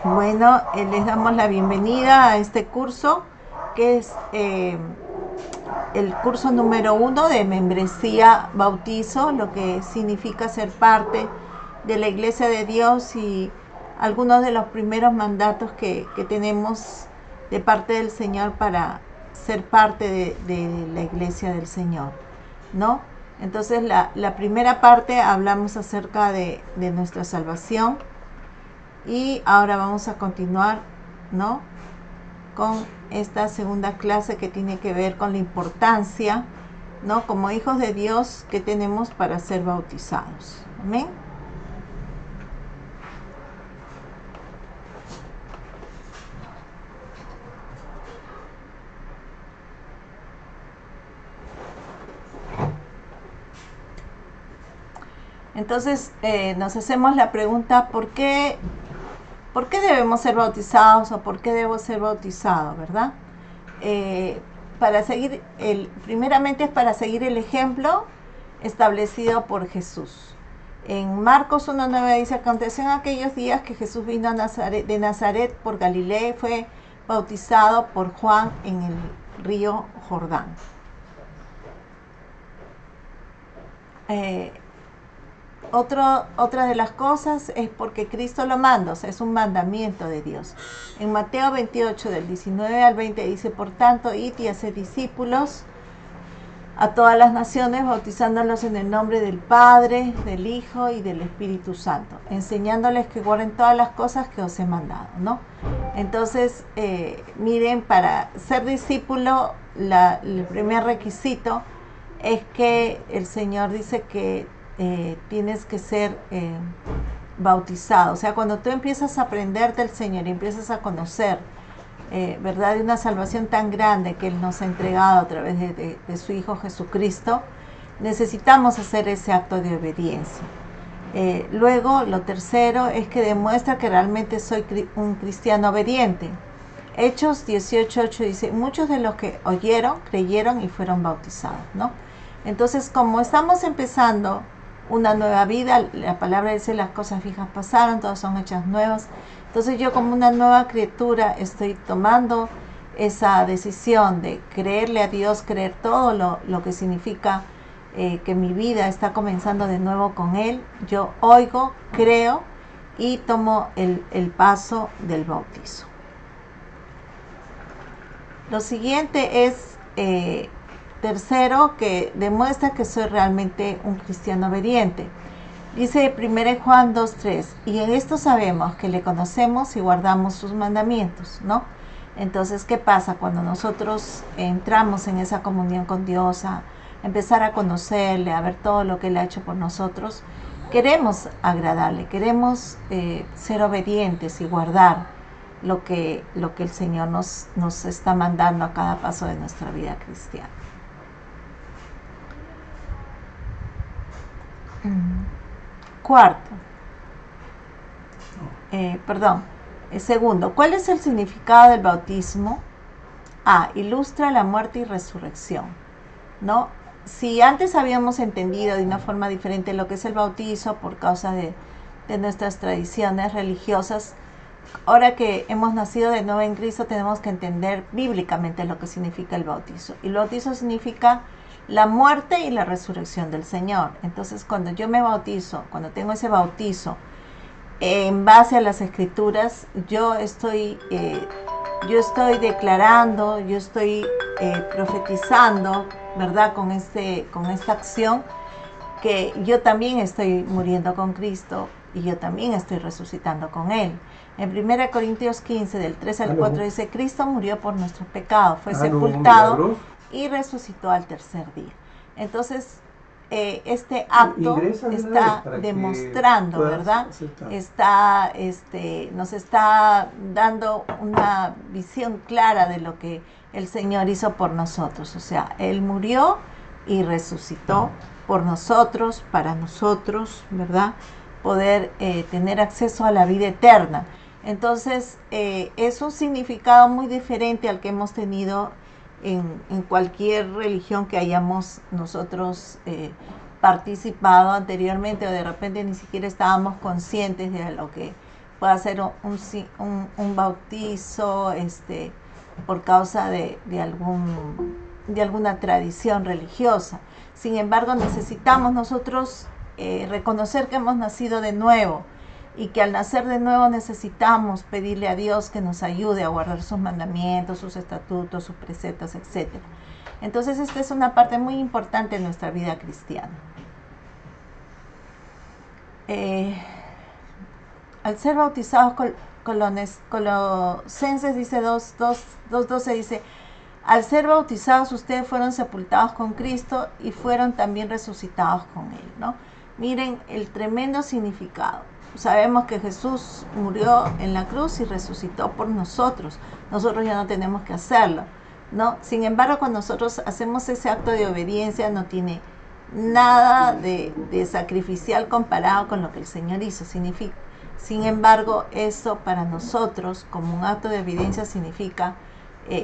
Bueno, les damos la bienvenida a este curso, que es el curso número 1 de membresía bautizo, lo que significa ser parte de la Iglesia de Dios y algunos de los primeros mandatos que tenemos de parte del Señor para ser parte de la Iglesia del Señor, ¿no? Entonces la primera parte hablamos acerca de nuestra salvación y ahora vamos a continuar, ¿no?, con esta segunda clase que tiene que ver con la importancia, ¿no?, como hijos de Dios que tenemos para ser bautizados. Amén. Entonces nos hacemos la pregunta, ¿por qué debemos ser bautizados o por qué debo ser bautizado, verdad? Para seguir primeramente es para seguir el ejemplo establecido por Jesús. En Marcos 1:9 dice: aconteció en aquellos días que Jesús vino de Nazaret por Galilea y fue bautizado por Juan en el río Jordán. Otra de las cosas es porque Cristo lo manda, o sea, es un mandamiento de Dios. En Mateo 28, del 19 al 20, dice: por tanto, id y haced discípulos a todas las naciones, bautizándolos en el nombre del Padre, del Hijo y del Espíritu Santo, enseñándoles que guarden todas las cosas que os he mandado, ¿no? Entonces, miren, para ser discípulo, el primer requisito es que el Señor dice que tienes que ser bautizado. O sea, cuando tú empiezas a aprender del Señor y empiezas a conocer, ¿verdad?, de una salvación tan grande que Él nos ha entregado a través de su Hijo Jesucristo, necesitamos hacer ese acto de obediencia. Luego, lo tercero es que demuestra que realmente soy un cristiano obediente. Hechos 18:8 dice: muchos de los que oyeron, creyeron y fueron bautizados, ¿no? Entonces, como estamos empezando una nueva vida, la palabra dice: las cosas viejas pasaron, todas son hechas nuevas. Entonces yo, como una nueva criatura, estoy tomando esa decisión de creerle a Dios, creer todo lo que significa que mi vida está comenzando de nuevo con Él. Yo oigo, creo y tomo el paso del bautizo. Lo siguiente es, tercero, que demuestra que soy realmente un cristiano obediente. Dice 1 Juan 2:3: y en esto sabemos que le conocemos y guardamos sus mandamientos, ¿no? Entonces, ¿qué pasa cuando nosotros entramos en esa comunión con Dios, a empezar a conocerle, a ver todo lo que Él ha hecho por nosotros? Queremos agradarle, queremos ser obedientes y guardar lo que el Señor nos está mandando a cada paso de nuestra vida cristiana. Cuarto, segundo, ¿cuál es el significado del bautismo? Ilustra la muerte y resurrección, ¿no? Si antes habíamos entendido de una forma diferente lo que es el bautizo por causa de nuestras tradiciones religiosas, ahora que hemos nacido de nuevo en Cristo, tenemos que entender bíblicamente lo que significa el bautizo. Y el bautizo significa la muerte y la resurrección del Señor. Entonces, cuando yo me bautizo, cuando tengo ese bautizo en base a las Escrituras, yo estoy declarando, yo estoy profetizando, ¿verdad?, con esta acción, que yo también estoy muriendo con Cristo y yo también estoy resucitando con Él. En 1 Corintios 15, del 3 al 4, dice: Cristo murió por nuestros pecados, fue sepultado y resucitó al tercer día. Entonces, este acto está demostrando, ¿verdad? Nos está dando una visión clara de lo que el Señor hizo por nosotros. O sea, Él murió y resucitó por nosotros, para nosotros, ¿verdad?, poder tener acceso a la vida eterna. Entonces, es un significado muy diferente al que hemos tenido en cualquier religión que hayamos nosotros participado anteriormente, o de repente ni siquiera estábamos conscientes de lo que pueda ser un bautizo por causa de alguna tradición religiosa. Sin embargo, necesitamos nosotros reconocer que hemos nacido de nuevo, y que al nacer de nuevo necesitamos pedirle a Dios que nos ayude a guardar sus mandamientos, sus estatutos, sus preceptos, etc. Entonces esta es una parte muy importante en nuestra vida cristiana. Al ser bautizados, Colosenses dice 2:12 dice: al ser bautizados ustedes fueron sepultados con Cristo y fueron también resucitados con Él, ¿no? Miren el tremendo significado. Sabemos que Jesús murió en la cruz y resucitó por nosotros. Nosotros ya no tenemos que hacerlo, ¿no? Sin embargo, cuando nosotros hacemos ese acto de obediencia, no tiene nada de sacrificial comparado con lo que el Señor hizo. Sin embargo, eso para nosotros, como un acto de obediencia, significa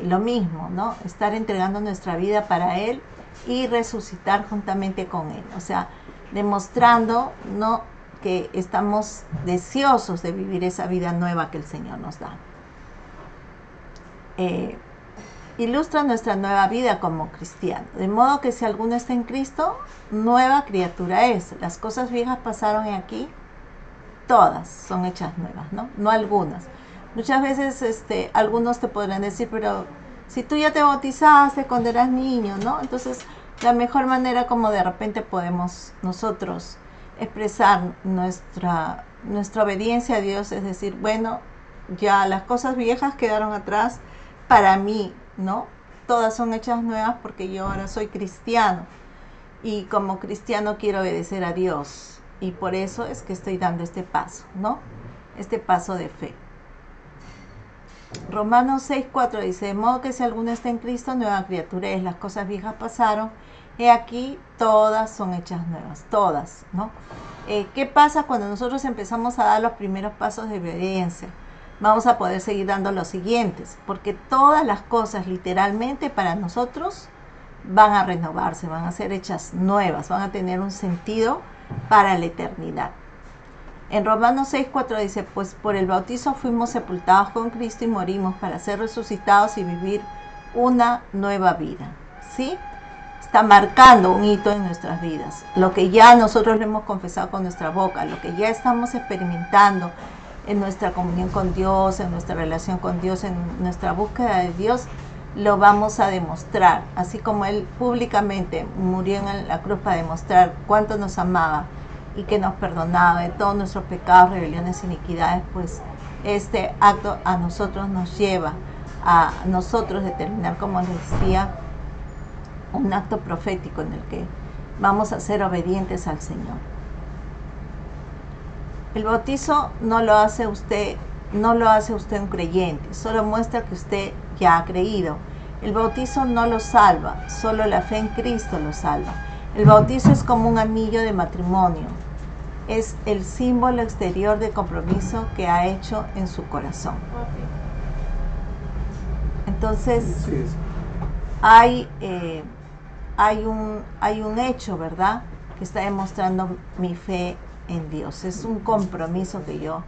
lo mismo, ¿no? Estar entregando nuestra vida para Él y resucitar juntamente con Él. O sea, demostrando, ¿no?, que estamos deseosos de vivir esa vida nueva que el Señor nos da. Ilustra nuestra nueva vida como cristiano, de modo que si alguno está en Cristo, nueva criatura es. Las cosas viejas pasaron aquí, todas son hechas nuevas, ¿no? No algunas. Muchas veces algunos te podrán decir, pero si tú ya te bautizaste cuando eras niño, ¿no? Entonces, la mejor manera como de repente podemos nosotros expresar nuestra obediencia a Dios es decir, bueno, ya las cosas viejas quedaron atrás para mí, ¿no? Todas son hechas nuevas porque yo ahora soy cristiano y como cristiano quiero obedecer a Dios, y por eso es que estoy dando este paso, ¿no? Este paso de fe. Romanos 6:4 dice: de modo que si alguno está en Cristo, nueva criatura es. Las cosas viejas pasaron, he aquí, todas son hechas nuevas, todas, ¿no? ¿Qué pasa cuando nosotros empezamos a dar los primeros pasos de obediencia? Vamos a poder seguir dando los siguientes, porque todas las cosas literalmente para nosotros van a renovarse, van a ser hechas nuevas, van a tener un sentido para la eternidad. En Romanos 6:4 dice: pues por el bautizo fuimos sepultados con Cristo y morimos para ser resucitados y vivir una nueva vida, ¿sí? Está marcando un hito en nuestras vidas. Lo que ya nosotros lo hemos confesado con nuestra boca, lo que ya estamos experimentando en nuestra comunión con Dios, en nuestra relación con Dios, en nuestra búsqueda de Dios, lo vamos a demostrar. Así como Él públicamente murió en la cruz para demostrar cuánto nos amaba y que nos perdonaba de todos nuestros pecados, rebeliones, iniquidades, pues este acto a nosotros nos lleva a nosotros determinar, como les decía, un acto profético en el que vamos a ser obedientes al Señor. El bautizo no lo hace usted un creyente, solo muestra que usted ya ha creído. El bautizo no lo salva, solo la fe en Cristo lo salva. El bautizo es como un anillo de matrimonio, es el símbolo exterior de compromiso que ha hecho en su corazón. Entonces, hay un hecho, ¿verdad?, que está demostrando mi fe en Dios. Es un compromiso que yo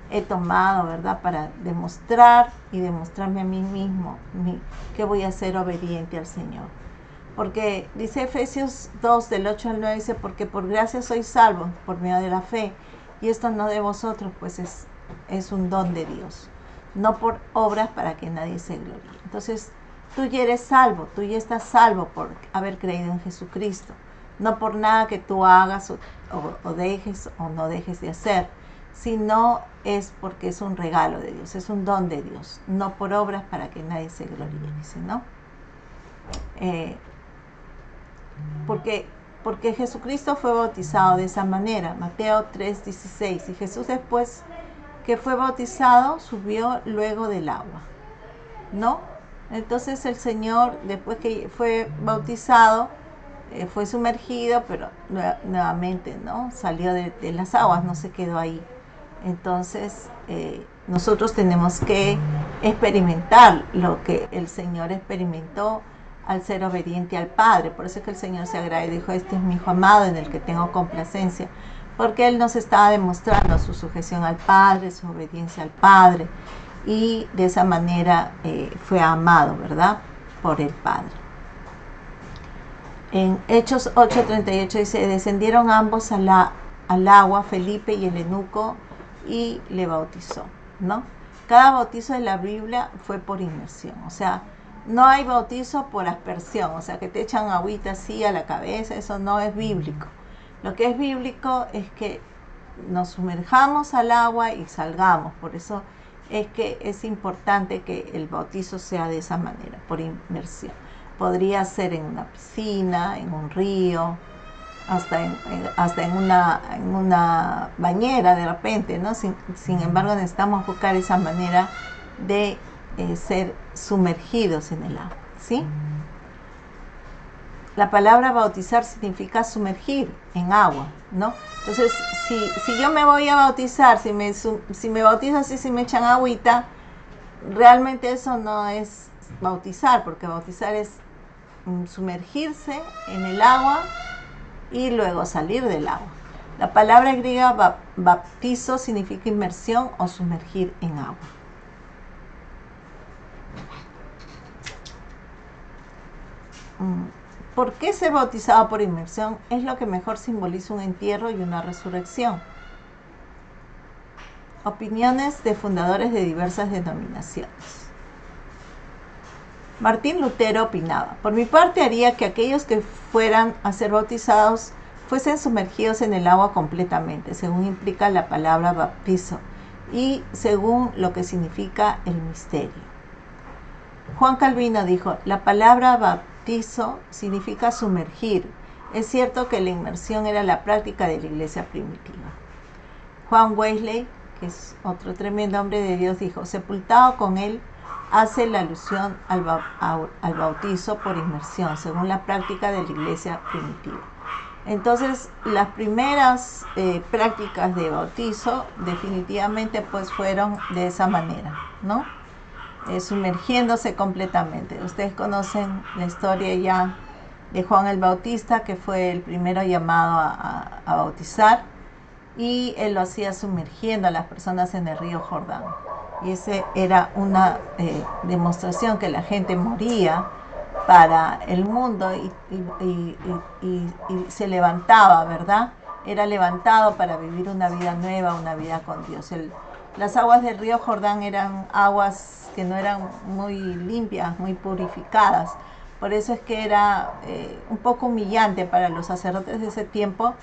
he tomado, ¿verdad?, para demostrar y demostrarme a mí mismo que voy a ser obediente al Señor. Porque dice Efesios 2, del 8 al 9, dice: porque por gracia sois salvos por medio de la fe, y esto no de vosotros, pues es un don de Dios, no por obras para que nadie se gloríe. Entonces, tú ya eres salvo, tú ya estás salvo por haber creído en Jesucristo, no por nada que tú hagas o dejes o no dejes de hacer, sino es porque es un regalo de Dios, es un don de Dios, no por obras para que nadie se gloríe, dice, ¿no? Porque Jesucristo fue bautizado de esa manera, Mateo 3:16, y Jesús, después que fue bautizado, subió luego del agua, ¿no? Entonces el Señor, después que fue bautizado, fue sumergido, pero nuevamente, ¿no?, salió de las aguas, no se quedó ahí. Entonces nosotros tenemos que experimentar lo que el Señor experimentó al ser obediente al Padre. Por eso es que el Señor se agradó y dijo: este es mi Hijo amado en el que tengo complacencia, porque él nos estaba demostrando su sujeción al Padre, su obediencia al Padre, y de esa manera fue amado, ¿verdad?, por el Padre. En Hechos 8:38 dice, descendieron ambos al agua, Felipe y el eunuco, y le bautizó, ¿no? Cada bautizo de la Biblia fue por inmersión, o sea, no hay bautizo por aspersión, o sea, que te echan agüita así a la cabeza, eso no es bíblico. Lo que es bíblico es que nos sumerjamos al agua y salgamos, por eso es que es importante que el bautizo sea de esa manera, por inmersión. Podría ser en una piscina, en un río, hasta en una bañera de repente, ¿no? Sin embargo, necesitamos buscar esa manera de ser sumergidos en el agua, ¿sí? La palabra bautizar significa sumergir en agua, ¿no? Entonces, si yo me voy a bautizar, si me bautizo así, si me echan agüita, realmente eso no es bautizar, porque bautizar es sumergirse en el agua y luego salir del agua. La palabra griega baptizo significa inmersión o sumergir en agua. ¿Por qué ser bautizado por inmersión? Es lo que mejor simboliza un entierro y una resurrección. Opiniones de fundadores de diversas denominaciones. Martín Lutero opinaba, por mi parte haría que aquellos que fueran a ser bautizados fuesen sumergidos en el agua completamente, según implica la palabra baptizo y según lo que significa el misterio. Juan Calvino dijo, la palabra baptizo significa sumergir. Es cierto que la inmersión era la práctica de la iglesia primitiva. Juan Wesley, que es otro tremendo hombre de Dios, dijo, sepultado con él, hace la alusión al bautizo por inmersión, según la práctica de la iglesia primitiva. Entonces, las primeras prácticas de bautizo definitivamente pues fueron de esa manera, ¿no? Sumergiéndose completamente. Ustedes conocen la historia ya de Juan el Bautista, que fue el primero llamado a bautizar, y él lo hacía sumergiendo a las personas en el río Jordán. Y esa era una demostración que la gente moría para el mundo y se levantaba, ¿verdad? Era levantado para vivir una vida nueva, una vida con Dios. Las aguas del río Jordán eran aguas que no eran muy limpias, muy purificadas. Por eso es que era un poco humillante para los sacerdotes de ese tiempo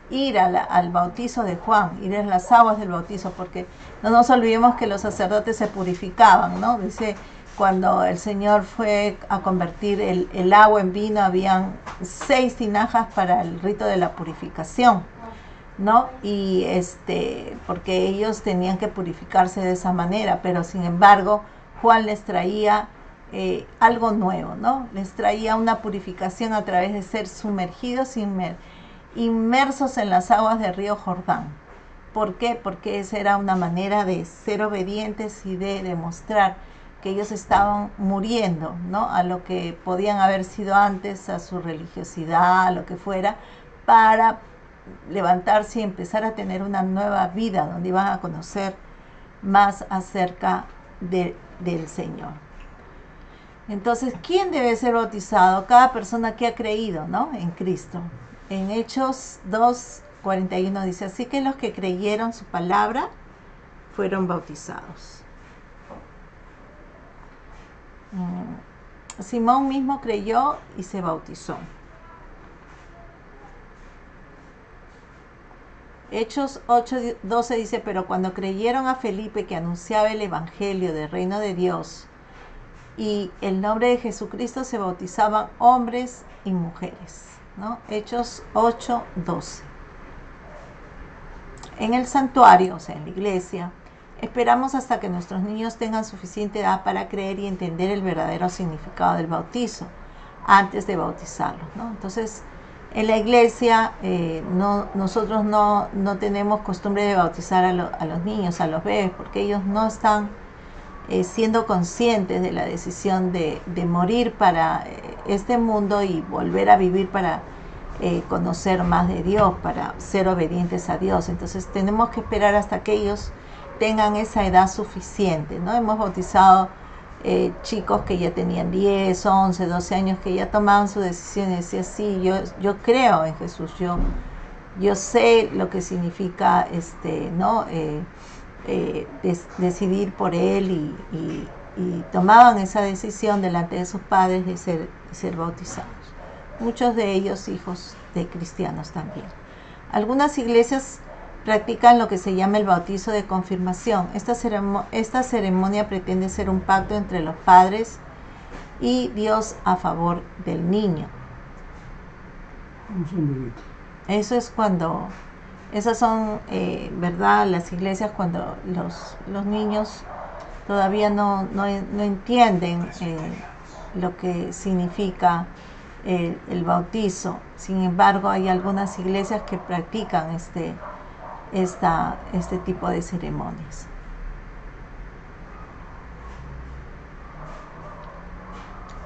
ir al bautizo de Juan, ir en las aguas del bautizo, porque no nos olvidemos que los sacerdotes se purificaban, ¿no? Dice, cuando el Señor fue a convertir el agua en vino, habían 6 tinajas para el rito de la purificación, ¿no? Y porque ellos tenían que purificarse de esa manera, pero sin embargo, Juan les traía algo nuevo, ¿no? Les traía una purificación a través de ser sumergidos, inmersos en las aguas del río Jordán. ¿Por qué? Porque esa era una manera de ser obedientes y de demostrar que ellos estaban muriendo, ¿no? A lo que podían haber sido antes, a su religiosidad, a lo que fuera, para levantarse y empezar a tener una nueva vida donde iban a conocer más acerca del Señor. Entonces, ¿quién debe ser bautizado? Cada persona que ha creído, ¿no?, en Cristo. En Hechos 2:41 dice, así que los que creyeron su palabra fueron bautizados. Simón mismo creyó y se bautizó. Hechos 8:12 dice, pero cuando creyeron a Felipe que anunciaba el evangelio del reino de Dios y el nombre de Jesucristo, se bautizaban hombres y mujeres, ¿no? Hechos 8:12. En el santuario, o sea, en la iglesia, esperamos hasta que nuestros niños tengan suficiente edad para creer y entender el verdadero significado del bautizo antes de bautizarlos, ¿no? Entonces, en la iglesia nosotros no tenemos costumbre de bautizar a los niños, a los bebés, porque ellos no están siendo conscientes de la decisión de morir para este mundo y volver a vivir para conocer más de Dios, para ser obedientes a Dios. Entonces tenemos que esperar hasta que ellos tengan esa edad suficiente, ¿no? Hemos bautizado chicos que ya tenían 10, 11, 12 años, que ya tomaban su decisión y decían, sí, yo creo en Jesús, yo sé lo que significa ¿no? Decidir por Él, y tomaban esa decisión delante de sus padres de ser bautizados. Muchos de ellos hijos de cristianos también. Algunas iglesias practican lo que se llama el bautizo de confirmación. Esta ceremonia pretende ser un pacto entre los padres y Dios a favor del niño. Eso es cuando, esas son, ¿verdad? Las iglesias cuando los niños todavía no entienden lo que significa el bautizo. Sin embargo, hay algunas iglesias que practican este tipo de ceremonias.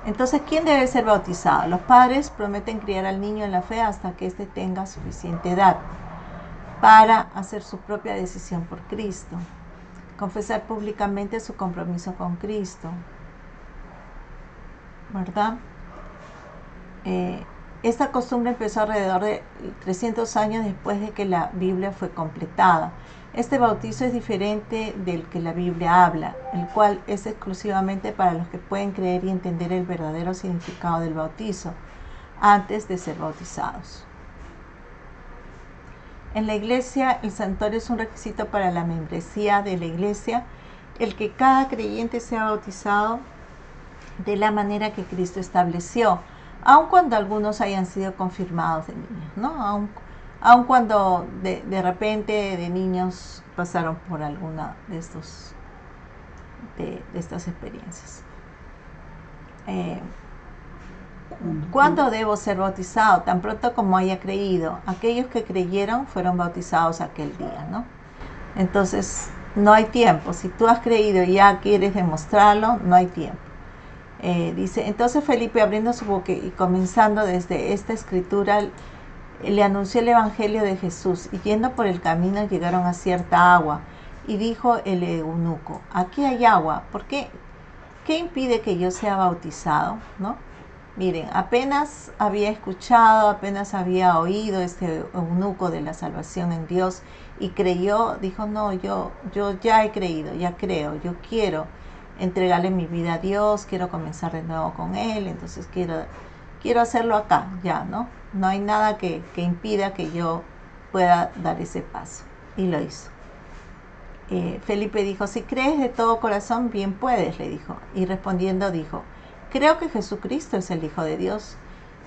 Entonces, ¿quién debe ser bautizado? Los padres prometen criar al niño en la fe hasta que éste tenga suficiente edad para hacer su propia decisión por Cristo, confesar públicamente su compromiso con Cristo, ¿verdad? Esta costumbre empezó alrededor de 300 años después de que la Biblia fue completada. Este bautizo es diferente del que la Biblia habla, el cual es exclusivamente para los que pueden creer y entender el verdadero significado del bautizo antes de ser bautizados. En la iglesia, el santuario es un requisito para la membresía de la iglesia, el que cada creyente sea bautizado de la manera que Cristo estableció, aun cuando algunos hayan sido confirmados de niños, ¿no? Aun cuando de repente de niños pasaron por alguna de estas experiencias. ¿Cuándo debo ser bautizado? Tan pronto como haya creído. Aquellos que creyeron fueron bautizados aquel día, ¿no? Entonces, no hay tiempo. Si tú has creído y ya quieres demostrarlo, no hay tiempo. Dice, entonces Felipe, abriendo su boca y comenzando desde esta escritura, le anunció el evangelio de Jesús, y yendo por el camino llegaron a cierta agua, y dijo el eunuco, aquí hay agua, ¿por qué? ¿Qué impide que yo sea bautizado? ¿No? Miren, apenas había escuchado, apenas había oído este eunuco de la salvación en Dios y creyó, dijo, no, yo ya he creído, ya creo, yo quiero entregarle mi vida a Dios, quiero comenzar de nuevo con Él, entonces quiero hacerlo acá, ya, ¿no? No hay nada que impida que yo pueda dar ese paso. Y lo hizo. Felipe dijo, si crees de todo corazón, bien puedes, le dijo. Y respondiendo dijo, creo que Jesucristo es el Hijo de Dios.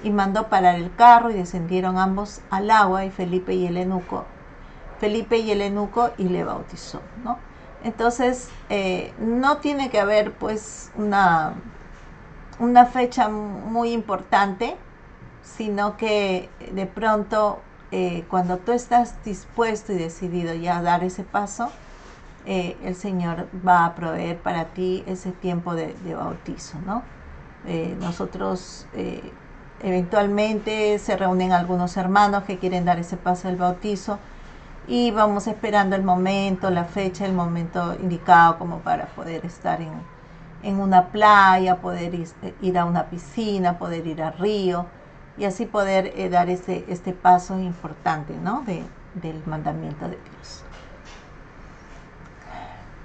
Y mandó parar el carro y descendieron ambos al agua, y Felipe y el eunuco, y le bautizó, ¿no? Entonces, no tiene que haber pues una fecha muy importante, sino que de pronto cuando tú estás dispuesto y decidido ya a dar ese paso, el Señor va a proveer para ti ese tiempo de bautizo, ¿no? Nosotros eventualmente se reúnen algunos hermanos que quieren dar ese paso del bautizo, y vamos esperando el momento, la fecha, el momento indicado como para poder estar en una playa, poder ir a una piscina, poder ir al río, y así poder dar este paso importante, ¿no? del mandamiento de Dios.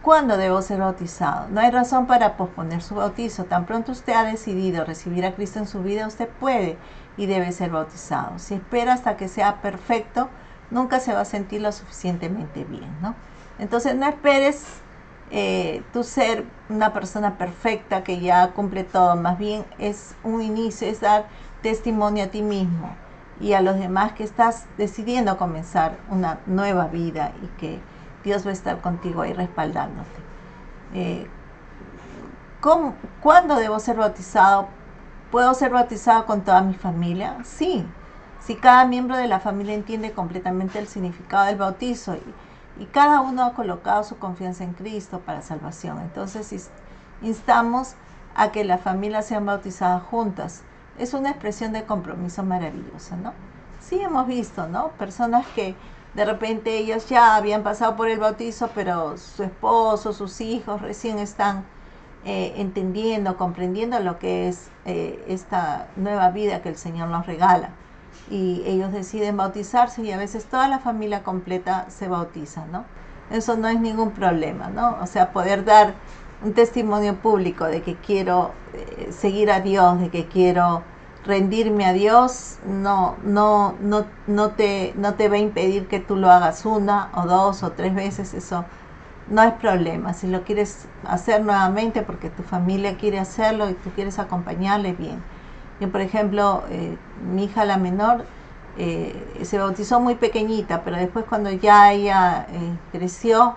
¿Cuándo debo ser bautizado? No hay razón para posponer su bautizo. Tan pronto usted ha decidido recibir a Cristo en su vida, usted puede y debe ser bautizado. Si espera hasta que sea perfecto, nunca se va a sentir lo suficientemente bien, ¿no? Entonces no esperes tú ser una persona perfecta que ya cumple todo. Más bien es un inicio, es dar testimonio a ti mismo y a los demás que estás decidiendo comenzar una nueva vida y que Dios va a estar contigo ahí respaldándote. ¿Cuándo debo ser bautizado? ¿Puedo ser bautizado con toda mi familia? Sí. Si cada miembro de la familia entiende completamente el significado del bautizo y cada uno ha colocado su confianza en Cristo para salvación, entonces instamos a que las familias sean bautizadas juntas. Es una expresión de compromiso maravillosa, ¿no? Sí, hemos visto, ¿no? Personas que de repente ellos ya habían pasado por el bautizo, pero su esposo, sus hijos recién están entendiendo, comprendiendo lo que es esta nueva vida que el Señor nos regala. Y ellos deciden bautizarse y a veces toda la familia completa se bautiza, ¿no? Eso no es ningún problema, ¿no? O sea, poder dar un testimonio público de que quiero seguir a Dios, de que quiero rendirme a Dios, no te va a impedir que tú lo hagas una o dos o tres veces, eso no es problema. Si lo quieres hacer nuevamente porque tu familia quiere hacerlo y tú quieres acompañarle, bien. Yo, por ejemplo, mi hija la menor se bautizó muy pequeñita, pero después cuando ya ella creció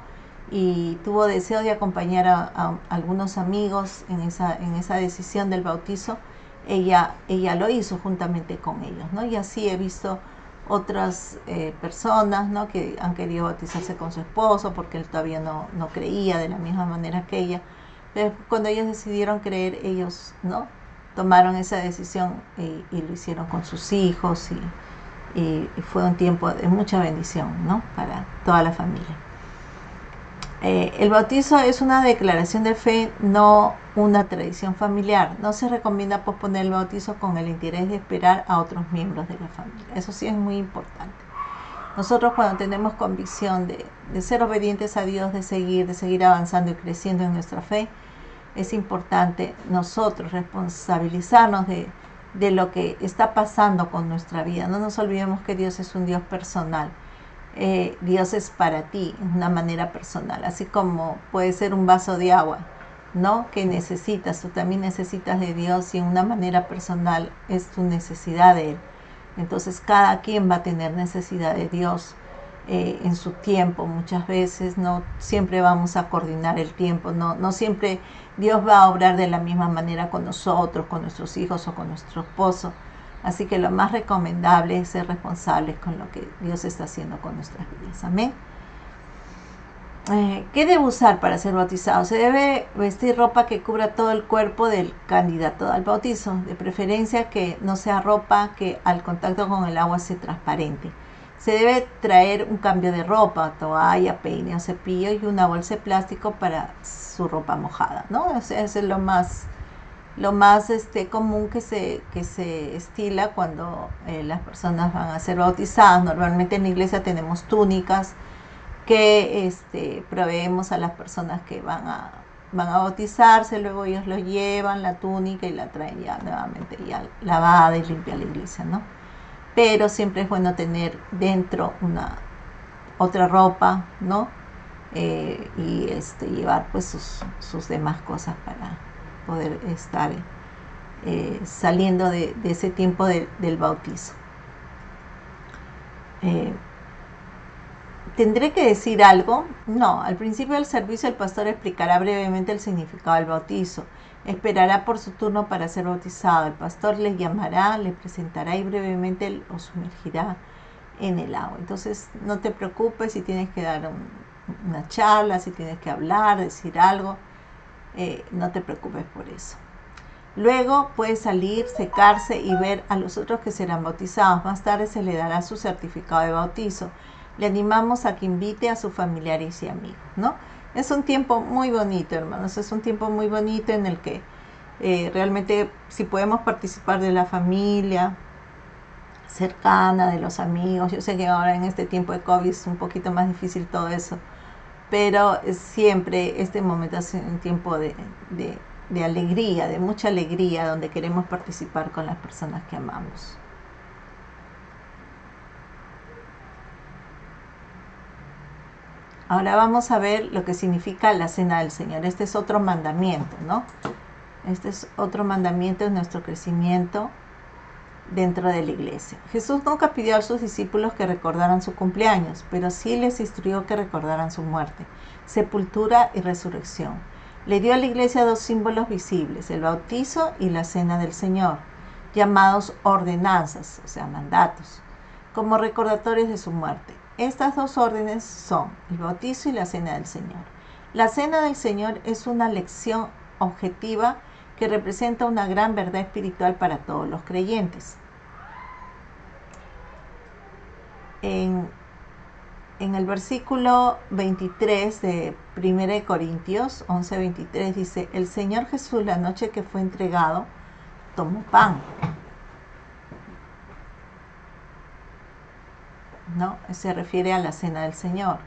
y tuvo deseo de acompañar a algunos amigos en esa decisión del bautizo, ella lo hizo juntamente con ellos, ¿no? Y así he visto otras personas, ¿no?, que han querido bautizarse con su esposo porque él todavía no creía de la misma manera que ella. Pero cuando ellos decidieron creer, ellos, ¿no?, tomaron esa decisión y lo hicieron con sus hijos y fue un tiempo de mucha bendición, ¿no?, para toda la familia. El bautizo es una declaración de fe, no una tradición familiar. No se recomienda posponer el bautizo con el interés de esperar a otros miembros de la familia. Eso sí es muy importante. Nosotros, cuando tenemos convicción de ser obedientes a Dios, de seguir avanzando y creciendo en nuestra fe, es importante nosotros responsabilizarnos de lo que está pasando con nuestra vida. No nos olvidemos que Dios es un Dios personal. Dios es para ti, de una manera personal, así como puede ser un vaso de agua, ¿no?, que necesitas, tú también necesitas de Dios, y en una manera personal es tu necesidad de Él. Entonces cada quien va a tener necesidad de Dios en su tiempo. Muchas veces no siempre vamos a coordinar el tiempo, no siempre Dios va a obrar de la misma manera con nosotros, con nuestros hijos o con nuestro esposo. Así que lo más recomendable es ser responsables con lo que Dios está haciendo con nuestras vidas. Amén. ¿Qué debe usar para ser bautizado? Se debe vestir ropa que cubra todo el cuerpo del candidato al bautizo, de preferencia que no sea ropa que al contacto con el agua sea transparente. Se debe traer un cambio de ropa, toalla, peine o cepillo y una bolsa de plástico para su ropa mojada, ¿no? O sea, eso es lo más común que se estila cuando las personas van a ser bautizadas. Normalmente en la iglesia tenemos túnicas que proveemos a las personas que van a bautizarse. Luego ellos lo llevan, la túnica, y la traen ya nuevamente ya lavada y limpia a la iglesia, ¿no? Pero siempre es bueno tener dentro otra ropa, ¿no? Y llevar pues sus demás cosas para poder estar saliendo de ese tiempo del bautizo. ¿Tendré que decir algo? No, al principio del servicio el pastor explicará brevemente el significado del bautizo. Esperará por su turno para ser bautizado. El pastor le llamará, le presentará y brevemente lo sumergirá en el agua. Entonces no te preocupes si tienes que dar una charla, si tienes que hablar, decir algo. No te preocupes por eso. Luego puede salir, secarse y ver a los otros que serán bautizados. Más tarde se le dará su certificado de bautizo. Le animamos a que invite a sus familiares y amigos, ¿no? Es un tiempo muy bonito, hermanos. Es un tiempo muy bonito en el que realmente, si podemos participar de la familia cercana, de los amigos. Yo sé que ahora en este tiempo de COVID es un poquito más difícil todo eso, pero siempre este momento es un tiempo de alegría, de mucha alegría, donde queremos participar con las personas que amamos. Ahora vamos a ver lo que significa la cena del Señor. Este es otro mandamiento, ¿no? Este es otro mandamiento en nuestro crecimiento dentro de la iglesia. Jesús nunca pidió a sus discípulos que recordaran su cumpleaños, pero sí les instruyó que recordaran su muerte, sepultura y resurrección. Le dio a la iglesia dos símbolos visibles, el bautizo y la cena del Señor, llamados ordenanzas, o sea, mandatos, como recordatorios de su muerte. Estas dos órdenes son el bautizo y la cena del Señor. La cena del Señor es una lección objetiva que representa una gran verdad espiritual para todos los creyentes. en el versículo 23 de 1 Corintios 11:23 dice, el Señor Jesús la noche que fue entregado tomó pan, ¿no? Se refiere a la cena del Señor.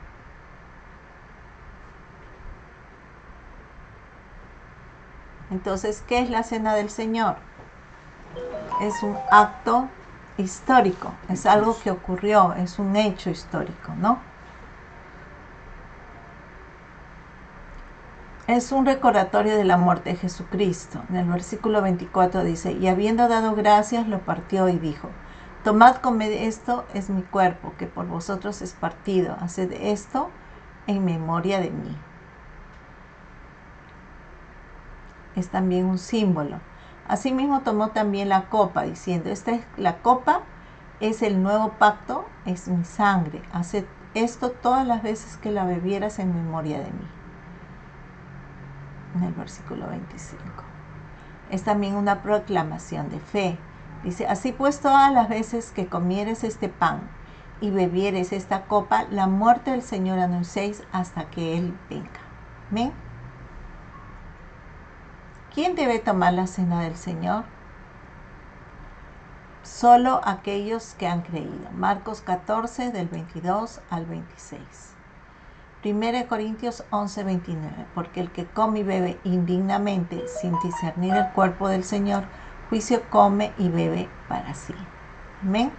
Entonces, ¿qué es la cena del Señor? Es un acto histórico, es algo que ocurrió, es un hecho histórico, ¿no? Es un recordatorio de la muerte de Jesucristo. En el versículo 24 dice, y habiendo dado gracias, lo partió y dijo, tomad, comed, esto es mi cuerpo, que por vosotros es partido. Haced esto en memoria de mí. Es también un símbolo. Asimismo tomó también la copa, diciendo, la copa es el nuevo pacto, es mi sangre. Haced esto todas las veces que la bebieras en memoria de mí. En el versículo 25. Es también una proclamación de fe. Dice, así pues todas las veces que comieres este pan y bebieres esta copa, la muerte del Señor anunciéis hasta que Él venga. ¿Amén? ¿Quién debe tomar la cena del Señor? Solo aquellos que han creído. Marcos 14, del 22 al 26. 1 Corintios 11:29, porque el que come y bebe indignamente, sin discernir el cuerpo del Señor, juicio come y bebe para sí. Amén.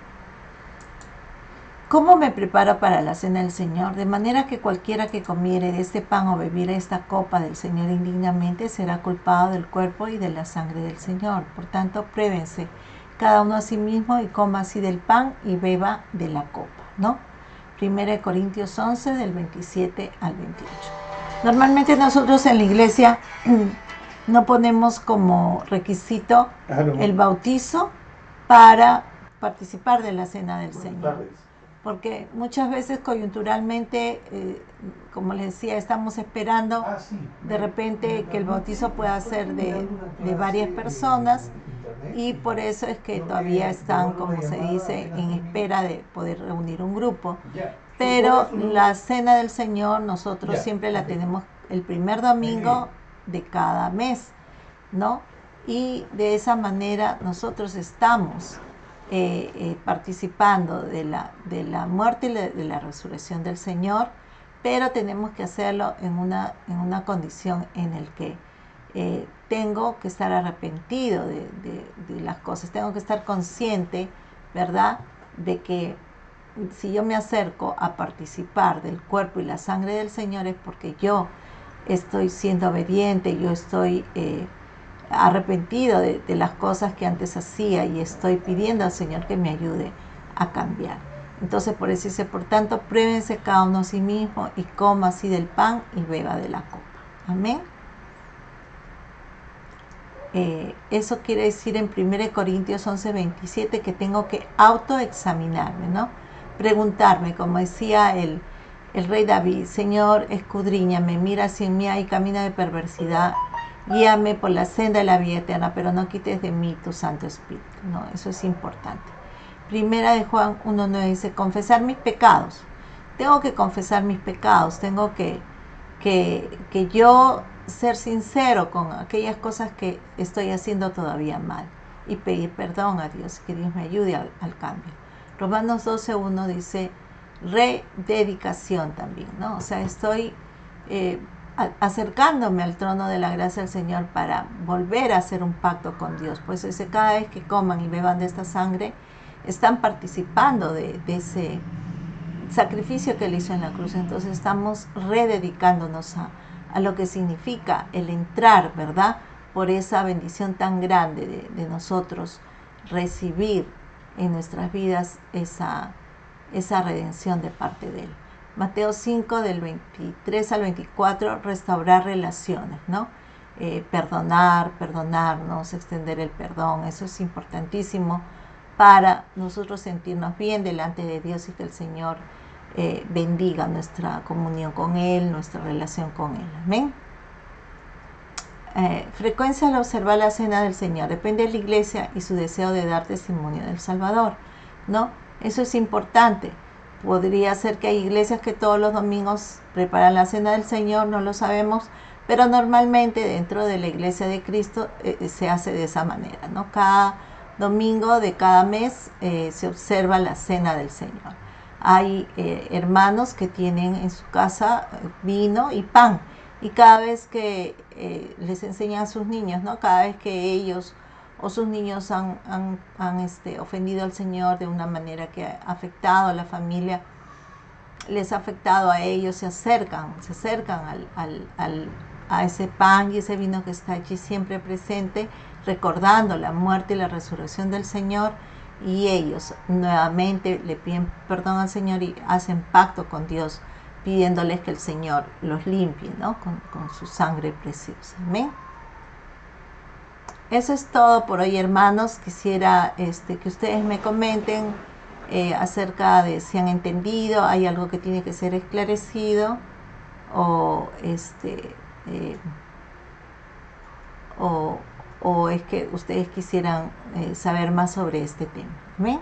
¿Cómo me preparo para la cena del Señor? De manera que cualquiera que comiere de este pan o bebiere esta copa del Señor indignamente será culpado del cuerpo y de la sangre del Señor. Por tanto, pruébense cada uno a sí mismo y coma así del pan y beba de la copa, ¿no? 1 Corintios 11, del 27 al 28. Normalmente nosotros en la iglesia no ponemos como requisito el bautizo para participar de la cena del Señor. Porque muchas veces coyunturalmente, como les decía, estamos esperando de repente que el bautizo pueda ser de varias personas, y por eso es que todavía están, como se dice, en espera de poder reunir un grupo. Pero la cena del Señor nosotros siempre la tenemos el primer domingo de cada mes, ¿no? Y de esa manera nosotros estamos participando de la muerte y de la resurrección del Señor, pero tenemos que hacerlo en una condición en el que tengo que estar arrepentido de las cosas, tengo que estar consciente, ¿verdad?, de que si yo me acerco a participar del cuerpo y la sangre del Señor es porque yo estoy siendo obediente, yo estoy arrepentido de las cosas que antes hacía y estoy pidiendo al Señor que me ayude a cambiar. Entonces por eso dice, por tanto, pruébense cada uno a sí mismo y coma así del pan y beba de la copa. Amén. Eso quiere decir en 1 Corintios 11:27 que tengo que autoexaminarme, ¿no? Preguntarme, como decía el rey David, Señor, escudriñame, mira si en mí hay camino de perversidad, guíame por la senda de la vida eterna, pero no quites de mí tu Santo Espíritu, ¿no? Eso es importante. Primera de Juan 1:9 dice, confesar mis pecados. Tengo que confesar mis pecados, tengo que yo ser sincero con aquellas cosas que estoy haciendo todavía mal y pedir perdón a Dios, que Dios me ayude al cambio. Romanos 12:1 dice rededicación también, ¿no? O sea, estoy acercándome al trono de la gracia del Señor para volver a hacer un pacto con Dios. Pues dice, cada vez que coman y beban de esta sangre, están participando de ese sacrificio que Él hizo en la cruz. Entonces estamos rededicándonos a lo que significa el entrar, ¿verdad?, por esa bendición tan grande de nosotros recibir en nuestras vidas esa redención de parte de Él. Mateo 5, del 23 al 24, restaurar relaciones, ¿no? Perdonarnos, extender el perdón. Eso es importantísimo para nosotros sentirnos bien delante de Dios y que el Señor bendiga nuestra comunión con Él, nuestra relación con Él. Amén. Frecuencia al observar la cena del Señor. Depende de la iglesia y su deseo de dar testimonio del Salvador, ¿no? Eso es importante. Podría ser que hay iglesias que todos los domingos preparan la cena del Señor, no lo sabemos, pero normalmente dentro de la iglesia de Cristo se hace de esa manera, ¿no? Cada domingo de cada mes se observa la cena del Señor. Hay hermanos que tienen en su casa vino y pan, y cada vez que les enseñan a sus niños, ¿no? Cada vez que ellos o sus niños han ofendido al Señor de una manera que ha afectado a la familia, les ha afectado a ellos, se acercan a ese pan y ese vino que está allí siempre presente, recordando la muerte y la resurrección del Señor, y ellos nuevamente le piden perdón al Señor y hacen pacto con Dios, pidiéndoles que el Señor los limpie, ¿no? con su sangre preciosa. Amén. Eso es todo por hoy, hermanos. Quisiera que ustedes me comenten acerca de si han entendido, hay algo que tiene que ser esclarecido, o o es que ustedes quisieran saber más sobre este tema. ¿Amén?